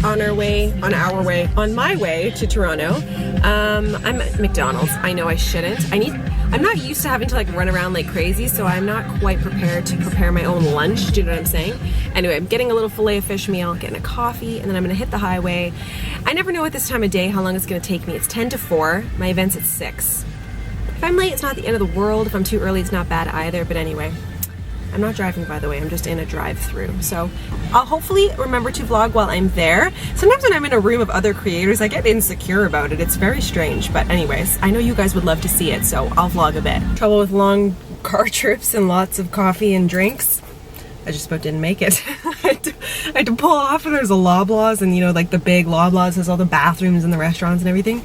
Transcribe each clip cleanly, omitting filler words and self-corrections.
on my way to Toronto. I'm at McDonald's. I know I shouldn't. I'm not used to having to like run around like crazy, so I'm not quite prepared to prepare my own lunch. Do you know what I'm saying? Anyway, I'm getting a little filet of fish meal, getting a coffee, and then I'm gonna hit the highway. I never know at this time of day how long it's gonna take me. It's 10 to 4. My event's at 6. If I'm late, it's not the end of the world. If I'm too early, it's not bad either. But anyway, I'm not driving, by the way. I'm just in a drive-through. So I'll hopefully remember to vlog while I'm there. Sometimes when I'm in a room of other creators, I get insecure about it. It's very strange. But anyways, I know you guys would love to see it, so I'll vlog a bit. Trouble with long car trips and lots of coffee and drinks. I just about didn't make it. I had to pull off, and there's a Loblaws, and you know, like the big Loblaws has all the bathrooms and the restaurants and everything.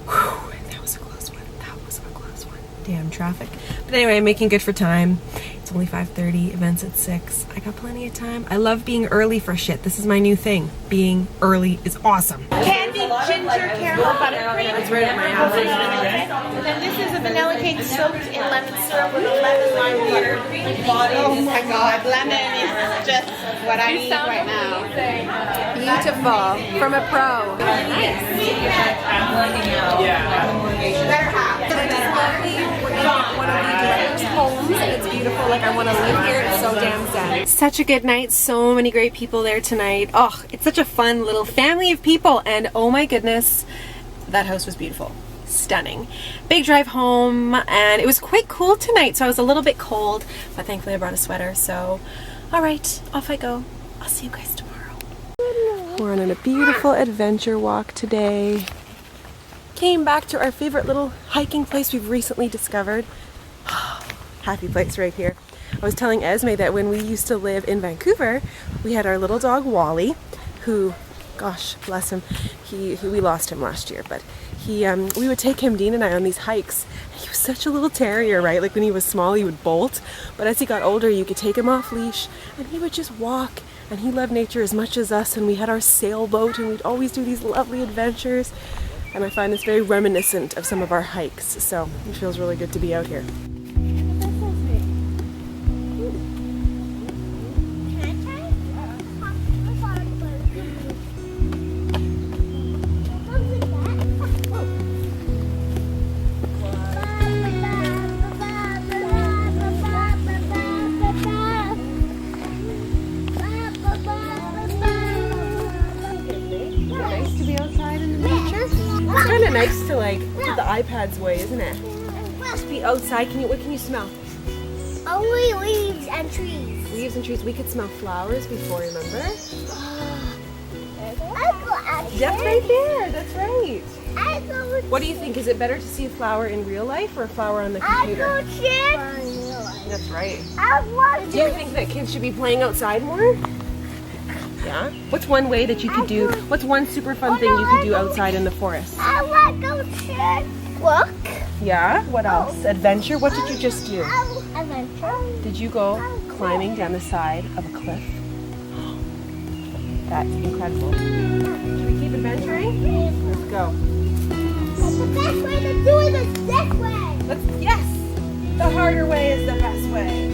Whew, that was a close one. That was a close one. Damn traffic. But anyway, I'm making good for time. It's only 5:30, event's at 6. I got plenty of time. I love being early for shit. This is my new thing. Being early is awesome. Candy, ginger, caramel, buttercream. It's right at my house. And then this is a vanilla cake soaked in lemon syrup with a lemon lime water. Oh my god, lemon is just what I need right now. Beautiful. From a pro. Homes, and it's beautiful. Like, I want to live here. It's so damn zen. Such a good night. So many great people there tonight. Oh, it's such a fun little family of people, and oh my goodness, that house was beautiful. Stunning. Big drive home, and it was quite cool tonight, so I was a little bit cold, but thankfully I brought a sweater. So all right, off I go. I'll see you guys tomorrow. We're on a beautiful adventure walk today. Came back to our favorite little hiking place we've recently discovered. Happy place right here. I was telling Esme that when we used to live in Vancouver, we had our little dog Wally, who, gosh bless him, we lost him last year, but we would take him, Dean and I, on these hikes. He was such a little terrier, right? Like when he was small, he would bolt, but as he got older, you could take him off leash, and he would just walk, and he loved nature as much as us, and we had our sailboat, and we'd always do these lovely adventures, and I find this very reminiscent of some of our hikes, so it feels really good to be out here. It's kind of nice to like put the iPads away, isn't it? Just be outside. What can you smell? Only leaves and trees. Leaves and trees. We could smell flowers before, remember? That's right there. That's right. What do you think? Is it better to see a flower in real life or a flower on the computer? That's right. Do you think that kids should be playing outside more? Yeah? What's one way that you could do, what's one super fun thing you could do outside in the forest? I want to go walk. Yeah? What else? Adventure? What did you just do? Adventure. Did you go climbing down the side of a cliff? That's incredible. Should we keep adventuring? Let's go. The best way to do it is this way. Yes! The harder way is the best way.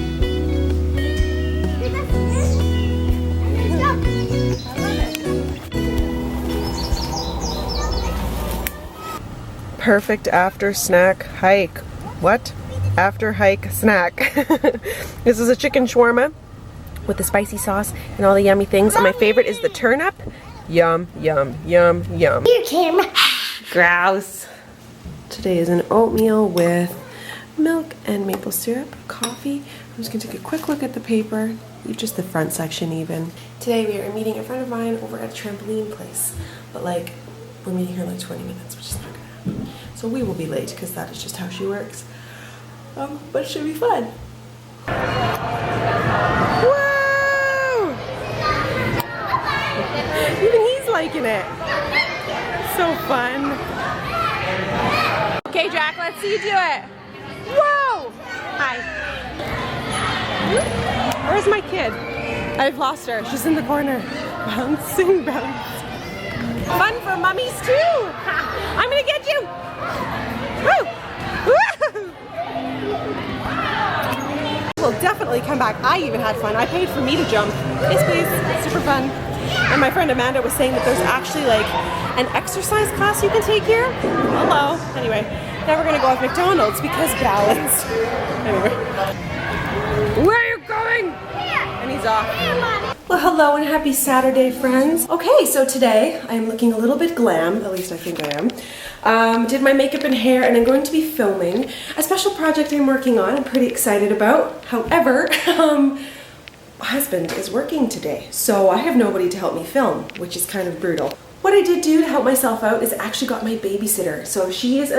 Perfect after snack hike. What? After hike snack. This is a chicken shawarma with the spicy sauce and all the yummy things. And my favorite is the turnip. Yum, yum, yum, yum. Here, camera. Grouse. Today is an oatmeal with milk and maple syrup, coffee. I'm just gonna take a quick look at the paper, just the front section even. Today we are meeting a friend of mine over at a trampoline place, but like we're meeting her in like 20 minutes, which is not gonna happen. So we will be late because that is just how she works. But it should be fun. Whoa! Even he's liking it. So fun. Okay, Jack, let's see you do it. Whoa! Hi. Where's my kid? I've lost her. She's in the corner. Bouncing, bounce. Fun for mummies too. I'm gonna get you. Woo! Woo! We'll definitely come back. I even had fun. I paid for me to jump. Yes, please. Super fun. And my friend Amanda was saying that there's actually like an exercise class you can take here. Hello. Anyway, now we're gonna go with McDonald's because balance. Anyway. Where are you going? And he's off. Well, hello and happy Saturday, friends. Okay, so today I'm looking a little bit glam, at least I think I am. Did my makeup and hair, and I'm going to be filming a special project I'm working on. I'm pretty excited about. However, my husband is working today, so I have nobody to help me film, which is kind of brutal. What I did do to help myself out is actually got my babysitter. So she's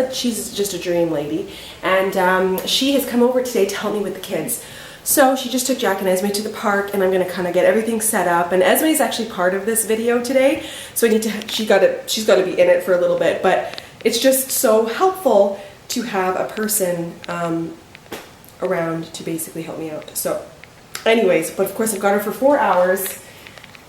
just a dream lady, and she has come over today to help me with the kids. So she just took Jack and Esme to the park, and I'm gonna kind of get everything set up. And Esme is actually part of this video today, so she's got to be in it for a little bit. But it's just so helpful to have a person around to basically help me out. So, anyways, but of course I've got her for 4 hours.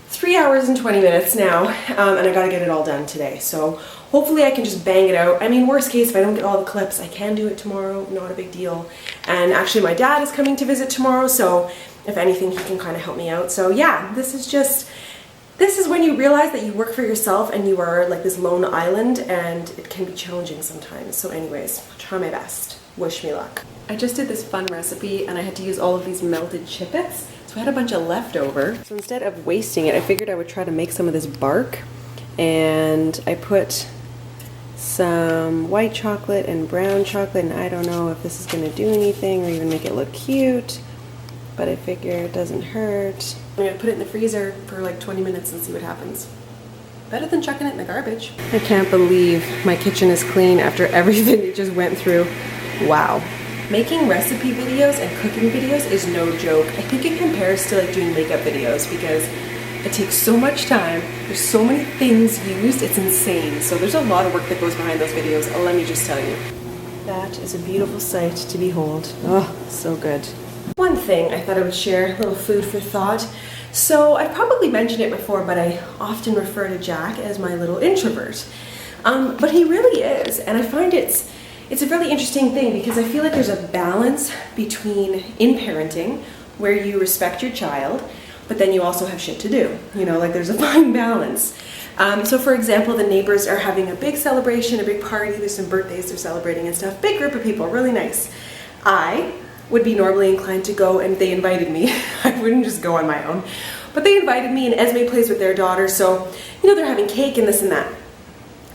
3 hours and 20 minutes now, and I gotta get it all done today. So hopefully I can just bang it out. I mean, worst case, if I don't get all the clips, I can do it tomorrow, not a big deal. And actually my dad is coming to visit tomorrow, so if anything, he can kind of help me out. So yeah, this is when you realize that you work for yourself and you are like this lone island, and it can be challenging sometimes. So anyways, I'll try my best. Wish me luck. I just did this fun recipe and I had to use all of these melted chippets. So I had a bunch of leftover. So instead of wasting it, I figured I would try to make some of this bark. And I put some white chocolate and brown chocolate, and I don't know if this is gonna do anything or even make it look cute, but I figure it doesn't hurt. I'm gonna put it in the freezer for like 20 minutes and see what happens. Better than chucking it in the garbage. I can't believe my kitchen is clean after everything it just went through. Wow. Making recipe videos and cooking videos is no joke. I think it compares to like doing makeup videos because it takes so much time. There's so many things used, it's insane. So there's a lot of work that goes behind those videos, let me just tell you. That is a beautiful sight to behold. Oh, so good. One thing I thought I would share, a little food for thought. So I've probably mentioned it before, but I often refer to Jack as my little introvert. But he really is, and I find it's a really interesting thing because I feel like there's a balance between in parenting where you respect your child, but then you also have shit to do. You know, like there's a fine balance. So for example, the neighbors are having a big celebration, a big party, there's some birthdays they're celebrating and stuff. Big group of people, really nice. I would be normally inclined to go, and they invited me. I wouldn't just go on my own. But they invited me, and Esme plays with their daughter, so you know, they're having cake and this and that.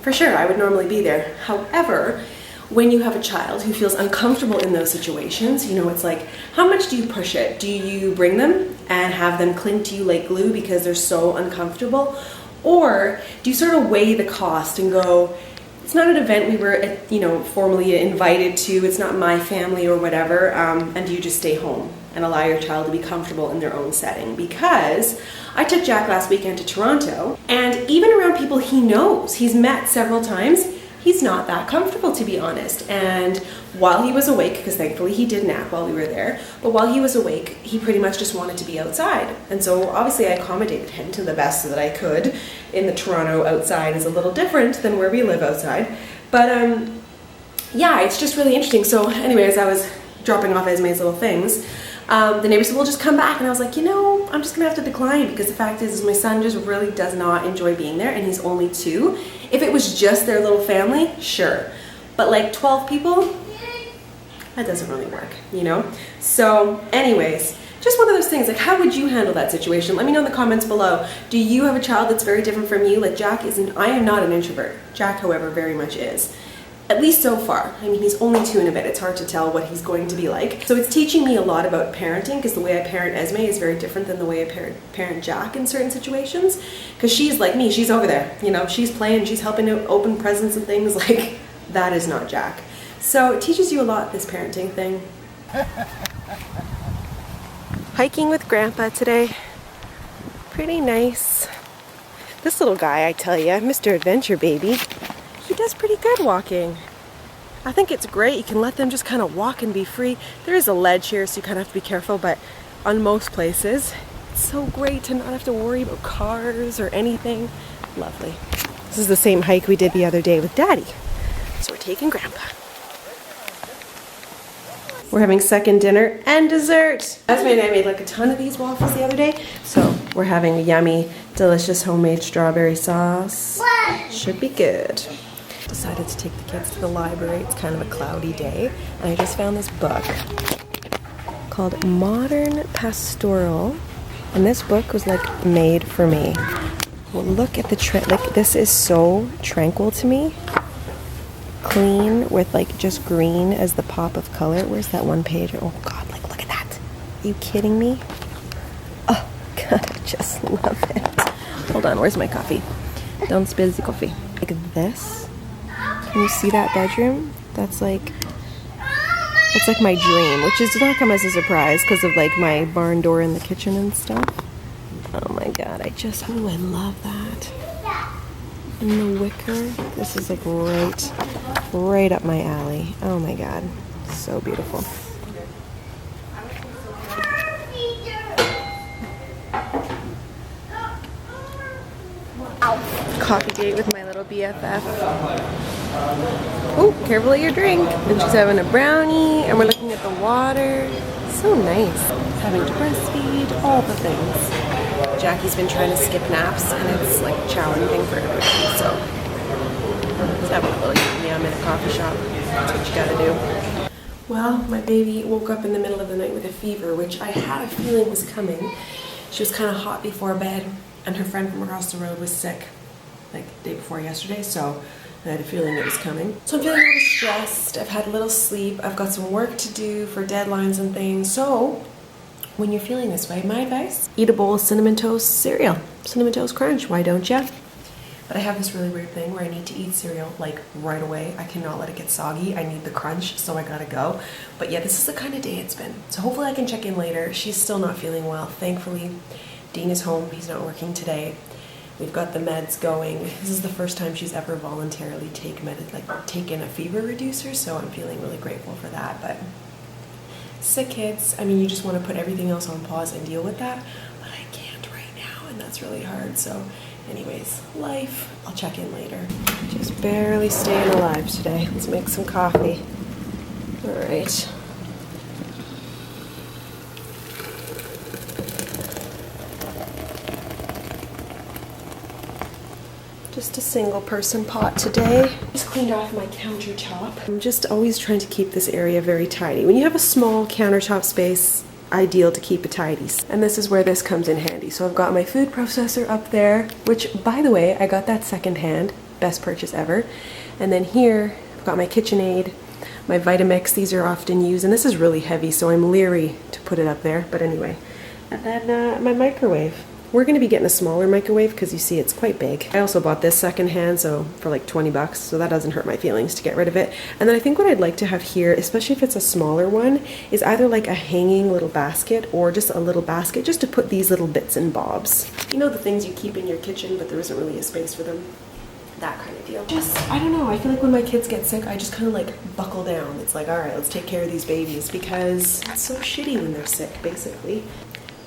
For sure, I would normally be there. However, when you have a child who feels uncomfortable in those situations, you know, it's like, how much do you push it? Do you bring them and have them cling to you like glue because they're so uncomfortable? Or do you sort of weigh the cost and go, it's not an event we were, you know, formally invited to, it's not my family or whatever, and do you just stay home and allow your child to be comfortable in their own setting? Because I took Jack last weekend to Toronto, and even around people he knows, he's met several times, he's not that comfortable, to be honest. And while he was awake, because thankfully he did nap while we were there, but while he was awake, he pretty much just wanted to be outside. And so obviously I accommodated him to the best that I could. In the Toronto outside is a little different than where we live outside. But yeah, it's just really interesting. So anyways, I was dropping off Esme's little things. The neighbor said, well, just come back. And I was like, you know, I'm just gonna have to decline, because the fact is my son just really does not enjoy being there, and he's only 2. If it was just their little family, sure. But like 12 people, that doesn't really work, you know? So anyways, just one of those things, like how would you handle that situation? Let me know in the comments below. Do you have a child that's very different from you? Like Jack isn't, I am not an introvert. Jack, however, very much is. At least so far. I mean, he's only 2 and a bit. It's hard to tell what he's going to be like. So it's teaching me a lot about parenting, because the way I parent Esme is very different than the way I parent Jack in certain situations. Because she's like me, she's over there. You know, she's playing, she's helping to open presents and things. Like, that is not Jack. So it teaches you a lot, this parenting thing. Hiking with Grandpa today. Pretty nice. This little guy, I tell you, Mr. Adventure Baby, he does pretty good walking. I think it's great. You can let them just kind of walk and be free. There is a ledge here, so you kind of have to be careful, but on most places, it's so great to not have to worry about cars or anything. Lovely. This is the same hike we did the other day with Daddy. So we're taking Grandpa. We're having second dinner and dessert. Esme and I made like a ton of these waffles the other day. So we're having a yummy, delicious homemade strawberry sauce. Should be good. Decided to take the kids to the library. It's kind of a cloudy day. And I just found this book called Modern Pastoral. And this book was like made for me. Well, look at the like this is so tranquil to me. Clean with like just green as the pop of color. Where's that one page? Oh God, like look at that. Are you kidding me? Oh God, I just love it. Hold on, where's my coffee? Don't spill the coffee. Like this. Can you see that bedroom? That's like my dream, which does not come as a surprise because of like my barn door in the kitchen and stuff. Oh my God, I love that. And the wicker, this is like right up my alley. Oh my God, so beautiful. Coffee date with my little BFF. Oh, careful of your drink. And she's having a brownie, and we're looking at the water. So nice. Having to breastfeed, all the things. Jackie's been trying to skip naps, and it's like challenging for everybody, so just having a little yum in a coffee shop. That's what you gotta do. Well, my baby woke up in the middle of the night with a fever, which I had a feeling was coming. She was kind of hot before bed, and her friend from across the road was sick, like the day before yesterday, so I had a feeling it was coming. So I'm feeling a little stressed. I've had little sleep. I've got some work to do for deadlines and things. So when you're feeling this way, my advice, eat a bowl of Cinnamon Toast cereal. Cinnamon Toast Crunch, why don't ya? But I have this really weird thing where I need to eat cereal like right away. I cannot let it get soggy. I need the crunch, so I gotta go. But yeah, this is the kind of day it's been. So hopefully I can check in later. She's still not feeling well. Thankfully, Dean is home. He's not working today. We've got the meds going. This is the first time she's ever voluntarily taken a fever reducer, so I'm feeling really grateful for that. But sick kids, I mean, you just want to put everything else on pause and deal with that, but I can't right now, and that's really hard. So anyways, life. I'll check in later. Just barely staying alive today. Let's make some coffee. All right. Just a single person pot today. Just cleaned off my countertop. I'm just always trying to keep this area very tidy. When you have a small countertop space, ideal to keep it tidy. And this is where this comes in handy. So I've got my food processor up there, which by the way, I got that secondhand, best purchase ever. And then here, I've got my KitchenAid, my Vitamix, these are often used, and this is really heavy, so I'm leery to put it up there, but anyway. And then my microwave. We're going to be getting a smaller microwave because you see it's quite big. I also bought this secondhand, so for like 20 bucks, so that doesn't hurt my feelings to get rid of it. And then I think what I'd like to have here, especially if it's a smaller one, is either like a hanging little basket or just a little basket just to put these little bits and bobs. You know, the things you keep in your kitchen, but there isn't really a space for them. That kind of deal. Just, I don't know, I feel like when my kids get sick, I just kind of like buckle down. It's like, all right, let's take care of these babies because it's so shitty when they're sick, basically.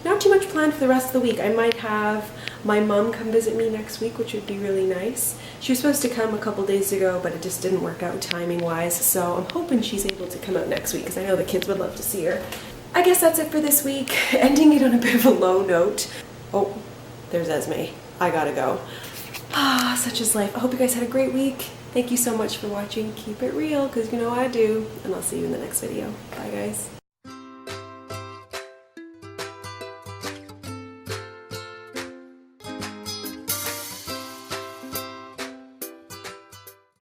Not too much planned for the rest of the week. I might have my mom come visit me next week, which would be really nice. She was supposed to come a couple days ago, but it just didn't work out timing-wise, so I'm hoping she's able to come out next week because I know the kids would love to see her. I guess that's it for this week. Ending it on a bit of a low note. Oh, there's Esme. I gotta go. Ah, such is life. I hope you guys had a great week. Thank you so much for watching. Keep it real, because you know I do. And I'll see you in the next video. Bye, guys.